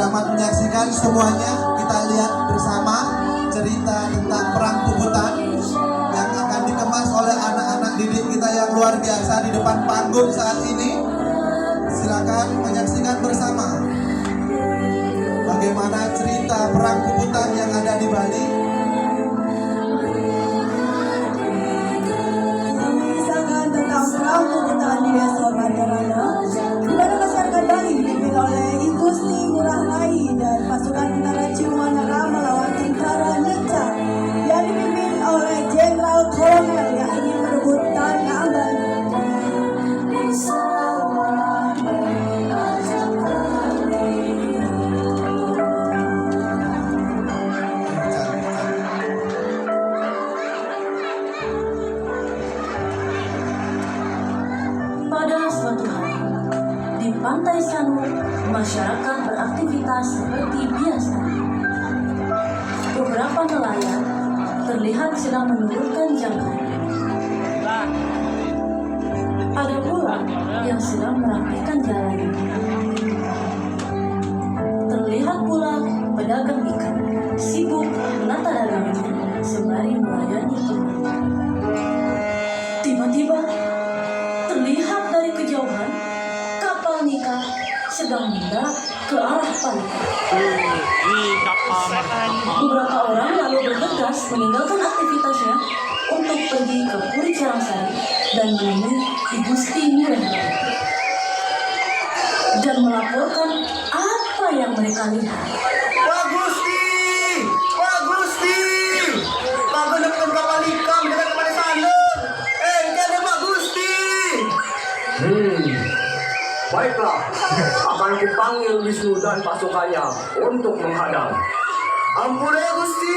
Selamat menyaksikan semuanya. Kita lihat bersama cerita tentang perang Puputan yang akan dikemas oleh anak-anak didik kita yang luar biasa di depan panggung saat ini. Silakan menyaksikan bersama bagaimana cerita perang Puputan yang ada di Bali. Mengisahkan tentang perang Puputan di Desa Bandaraya, di mana masyarakat Bali dipimpin oleh I Gusti Ngurah Rai dan pasukan tentara Ciumanara melawan tentara Nyeca yang dipimpin oleh Jenderal Kolonel yang ingin merebut tanah Bali. Pada suatu hari, di Pantai Sanur, masyarakat beraktivitas seperti biasa. Beberapa nelayan terlihat sedang menurunkan jangkar. Ada pula yang sedang merapikan jalan. Terlihat pula pedagang ikan sibuk menata dagangannya sembari melayani pembeli. Tiba-tiba terlihat dari kejauhan kapal nikah sedang mendarat ke arah pantai. Beberapa orang lalu bergegas meninggalkan aktivitasnya untuk pergi ke Puri Carangsari dan menemui I Gusti Ngurah Rai dan melaporkan apa yang mereka lihat. Pak Gusti! Pak Gusti! Pak menemukan kapal ikan dengan kepada sana. Ini ada Pak Gusti! Baiklah, akan kupanggil Wisnu dan pasukannya untuk menghadang. Ampun ya Gusti!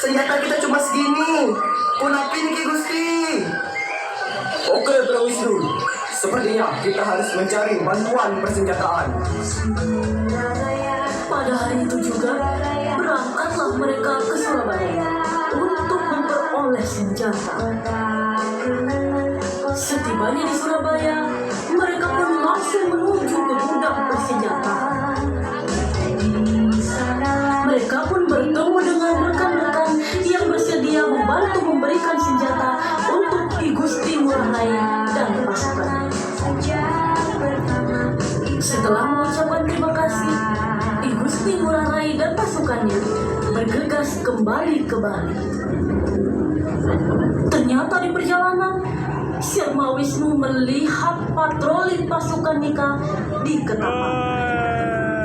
Senjata kita cuma segini. Kunapin Ki Gusti! Oke, Bro Wisnu. Sepertinya kita harus mencari bantuan persenjataan. Pada hari itu juga berangkatlah mereka ke Surabaya untuk memperoleh senjata. Setibanya di Surabaya, mereka pun langsung menuju ke gudang persenjataan. Mereka pun bertemu dengan rekan-rekan yang bersedia membantu memberikan senjata untuk I Gusti Ngurah Rai dan pasukannya. Setelah mengucapkan terima kasih, I Gusti Ngurah Rai dan pasukannya bergegas kembali ke Bali. Ternyata di perjalanan, Syarma Wisnu melihat patroli pasukan nikah di Ketapang.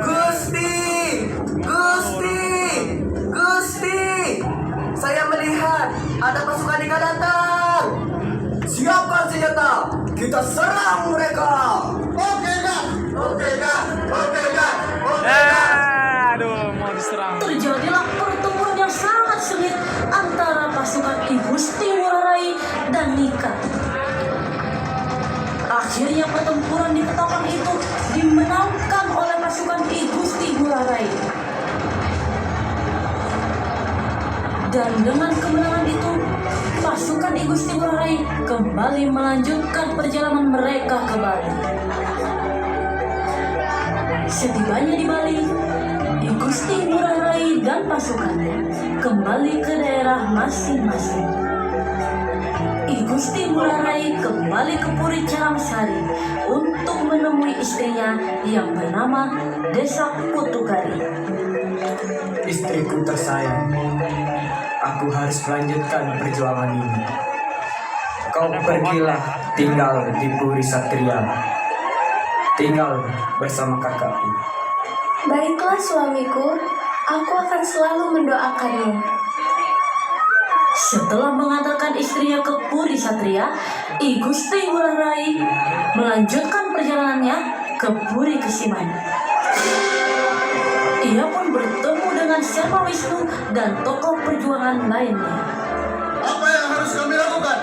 Gusti! Gusti! Gusti! Saya melihat ada pasukan nikah datang. Siapkan senjata, kita serang mereka. Oke Kak! Oke Kak! Oke Kak! Oke Kak! Aduh, mau diserang. Terjadilah pertemuan yang sangat sengit antara pasukan I Gusti Ngurah Rai dan Nika. Akhirnya pertempuran di Ketapang itu dimenangkan oleh pasukan I Gusti Ngurah Rai. Dan dengan kemenangan itu, pasukan I Gusti Ngurah Rai kembali melanjutkan perjalanan mereka ke Bali. Setibanya di Bali, I Gusti Ngurah Rai dan pasukannya kembali ke daerah masing-masing. I Gusti Ngurah Rai kembali ke Puri Carangsari untuk menemui istrinya yang bernama Desa Putugari. Istriku tersayang, aku harus melanjutkan perjuangan ini. Kau pergilah tinggal di Puri Satria, tinggal bersama kakakku. Baiklah suamiku, aku akan selalu mendoakanmu. Setelah mengantarkan istrinya ke Puri Satria, I Gusti Ngurah Rai melanjutkan perjalanannya ke Puri Kesiman. Ia pun bertemu dengan Syarma Wisnu dan tokoh perjuangan lainnya. Apa yang harus kami lakukan?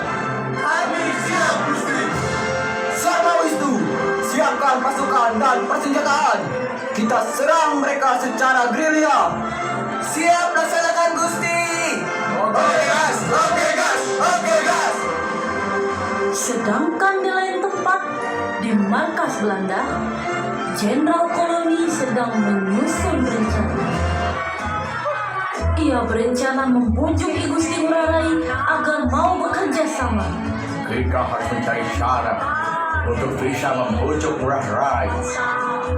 Kami siap Gusti! Syarma Wisnu, siapkan pasukan dan persenjataan. Kita serang mereka secara gerilya. Siap laksanakan Gusti! Oke gas! Oke gas! Oke gas! Sedangkan di lain tempat, di markas Belanda, Jenderal Kolonel Koloni sedang menyusun rencana. Ia berencana membujuk I Gusti Ngurah Rai agar mau bekerja sama. Kita harus mencari cara untuk bisa membujuk Ngurah Rai.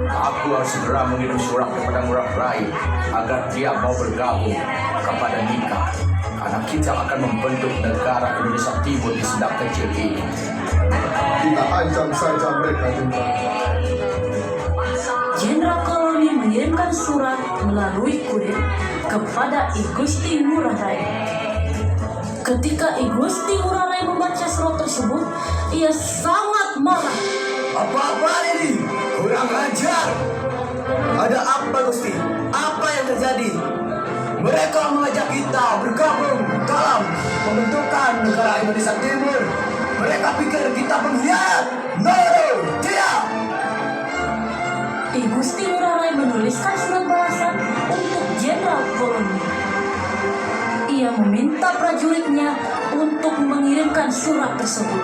Aku harus segera mengirim surat kepada Ngurah Rai agar dia mau bergabung kepada Nika. Karena kita akan membentuk negara Indonesia Timur di Sunda kecil ini. Kita ancam saja mereka, Jenderal. Jenderal Koloni mengirimkan surat melalui kurir kepada I Gusti Ngurah Rai. Ketika I Gusti Ngurah Rai membaca surat tersebut, ia sangat marah. Apa-apa ini? Kurang ajar. Ada apa, Gusti? Apa yang terjadi? Mereka mengajak kita bergabung dalam pembentukan negara Indonesia Timur. Mereka pikir kita pengkhianat. No, tidak. I Gusti Ngurah Rai menuliskan surat balasan untuk Jenderal Koloni. Ia meminta prajuritnya untuk mengirimkan surat tersebut.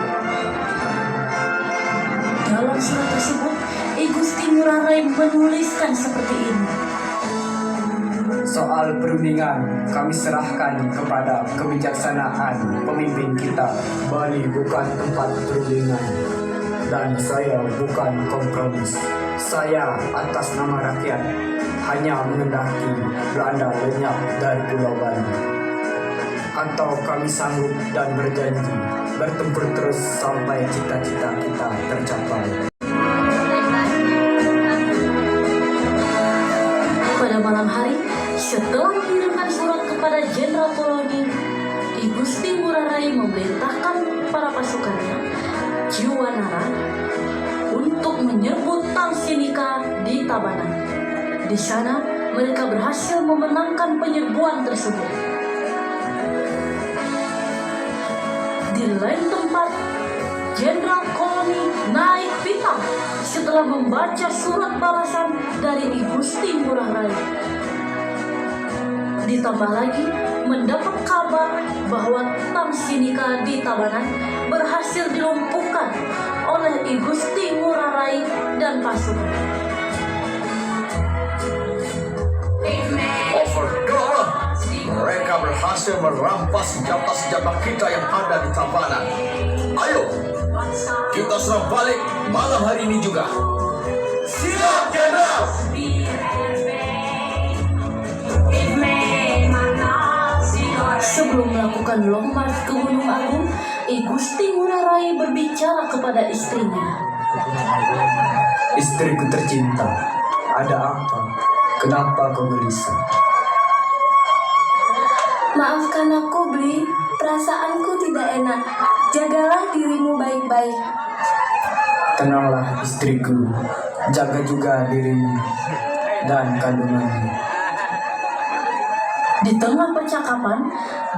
Dalam surat tersebut, I Gusti Ngurah Rai menuliskan seperti ini. Soal perundingan kami serahkan kepada kebijaksanaan pemimpin kita. Bali bukan tempat perundingan dan saya bukan kompromis. Saya atas nama rakyat hanya mengendaki Belanda lenyap dari Pulau Bali. Atau kami sanggup dan berjanji bertempur terus sampai cita-cita kita tercapai. Pada malam hari, setelah mengirimkan surat kepada Jenderal Koloni, I Gusti Ngurah Rai memerintahkan para pasukannya, Ciwanara, untuk menyerbu Tangsinika di Tabanan. Di sana, mereka berhasil memenangkan penyerbuan tersebut. Di lain tempat, Jenderal Koloni naik pitam setelah membaca surat balasan dari I Gusti Ngurah Rai. Ditambah lagi, mendapat kabar bahwa Tangsinika di Tabanan berhasil dilumpuhkan oleh I Gusti Ngurah Rai dan pasukan. Overall, mereka berhasil merampas senjata-senjata kita yang ada di Tabanan. Ayo, kita serang balik malam hari ini juga. Siap, Jenderal! Sebelum melakukan long march ke Gunung Agung, I Gusti Ngurah Rai berbicara kepada istrinya. Istriku tercinta, ada apa? Kenapa kau gelisah? Maafkan aku, Bli. Perasaanku tidak enak. Jagalah dirimu baik-baik. Tenanglah istriku, jaga juga dirimu dan kandunganmu. Di tengah percakapan,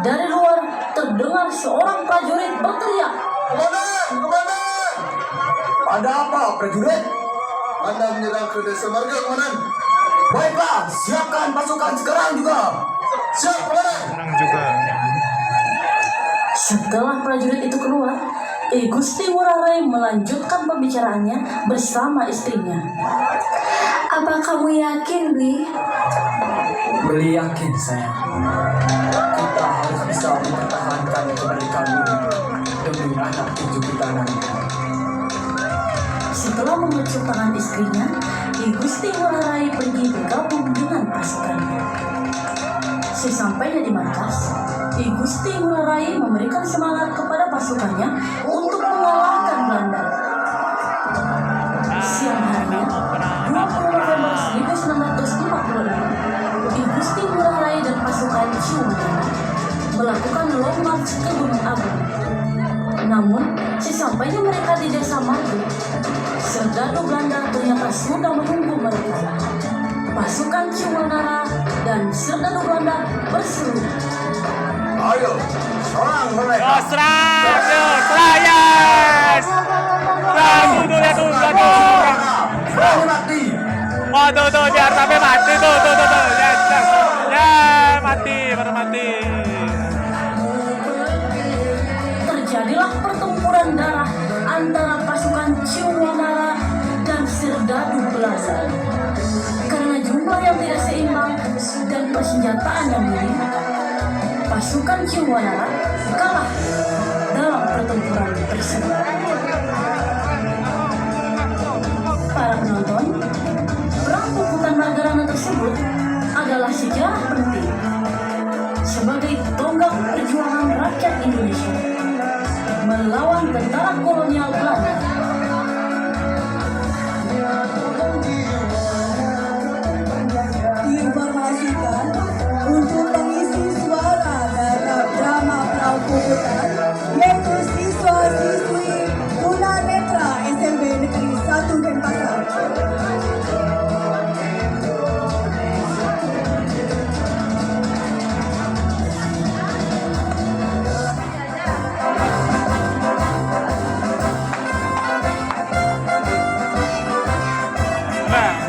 dari luar terdengar seorang prajurit berteriak. Komandan! Komandan! Ada apa, prajurit? Anda menyerang ke Desa Marga, Komandan. Baiklah, siapkan pasukan sekarang juga. Siap, Komandan. Menang juga. Setelah prajurit itu keluar, I Gusti Ngurah Rai melanjutkan pembicaraannya bersama istrinya. Apa kamu yakin, Bli? Beli yakin sayang, kita harus bisa mempertahankan kemerdekaan ini demi anak cucu kita nanti. Setelah mengecup tangan istrinya, I Gusti Ngurah Rai pergi bergabung dengan pasukannya. Sesampainya di markas, I Gusti Ngurah Rai memberikan semangat kepada pasukannya untuk mengalahkan Belanda. Siang harinya, 20 November 1946, I Gusti Ngurah Rai dan pasukan Ciwanara melakukan long march ke Gunung Agung. Namun, sesampainya mereka di Desa Margo, serdadu Belanda ternyata sudah menunggu mereka. Pasukan Ciwanara dan serdadu Belanda berseru. Ayo, serang mereka. Oh, serang! Yo, serang, yes! Serang, tuh. Serang mati. Oh, tuh, biar sampai mati, tuh. Yes. Ya, mati, baru mati. Terjadilah pertempuran darah antara pasukan Ciwanara dan serdadu adu Belanda. Karena jumlah yang tidak seimbang dan persenjataan yang minim, pasukan Ciwanara kalah dalam pertempuran tersebut. Para penonton, perang puputan Margarana tersebut adalah sejarah penting sebagai tonggak perjuangan rakyat Indonesia melawan tentara kolonial Belanda. Diinformasikan untuk pengisi suara dalam drama Perang Puputan yaitu siswa-siswi tunanetra SMB Negeri 1 Denpasar.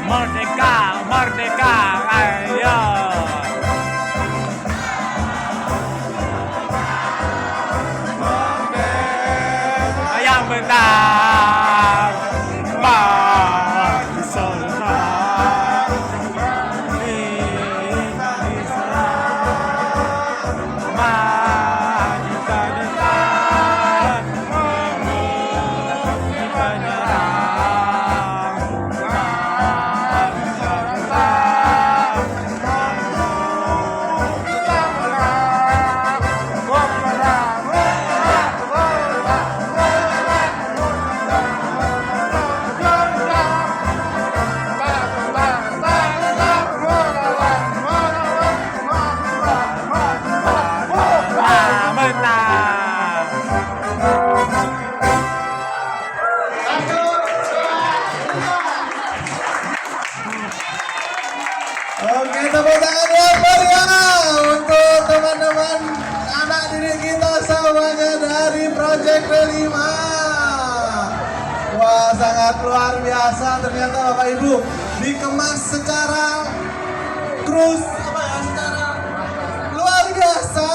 Merdeka, merdeka, ayo. Yang benar, bangsa Indonesia, maju ke depan, Oke, tepuk tangan yang meriah untuk teman-teman anak didik kita semuanya dari Project V5. Wah, sangat luar biasa ternyata Bapak Ibu, dikemas secara secara luar biasa.